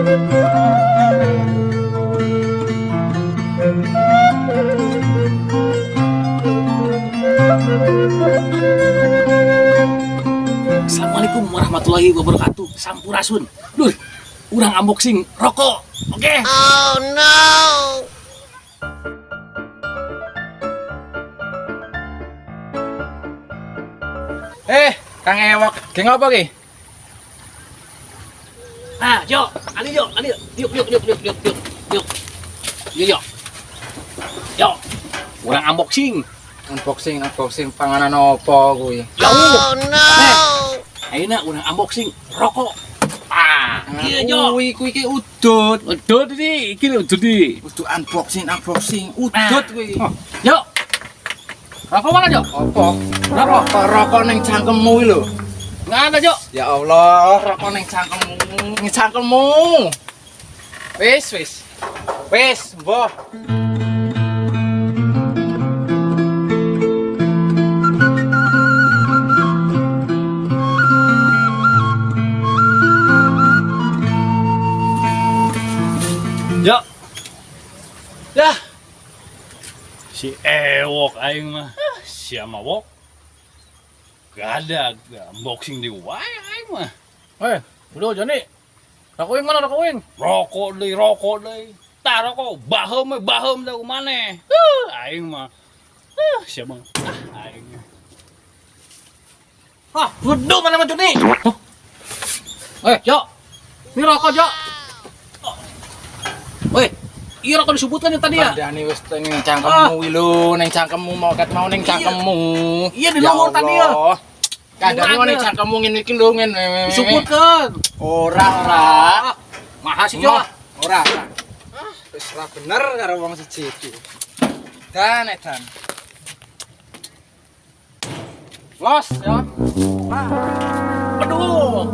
Assalamualaikum warahmatullahi wabarakatuh. Sampurasun. Duh, urang unboxing rokok. Oke. Oh no. Kang Ewok, geng apa ki? Nah, Jo, ali Jo. Yuk. Yuk. Yo. Urang unboxing. Unboxing panganan apa kuwi? Yo. Oh no. Ayeuna urang unboxing rokok. Ah, iya Jo. Kuwi ki udut. Udut iki udut di. Kudu unboxing udut kuwi. Yo. Rokok mana, Jo? Apa? Rokok ning cangkemmu lho. Nggak ada, Jo. Ya Allah, rokok ning cangkemmu. Wis, mbah. Jo. Dah. Si Ewok aing mah. Si Amawok. Gak ada unboxing di wae aing mah. Udah Joni. Rokok yang mana rokok yang? Rokok deui. Tah rokok baheum da maneh. Aing mah. Siapa? Aing. Gede mana mah Joni? Jo. Ini rokok, Jo. Iya rokok disebutkan yang tadi ya? Pandani wis ning cangkemmu kuwi lho, ning cangkemmu mau ning cangkemmu. Iya di nomor tadi ya. Kadang ning cangkemmu ngene iki lho ngene. Disebutkan. Ora. Maha sih Jo. Ora. Wis ora bener karo wong siji iki. Dan edan. Los ya. Aduh.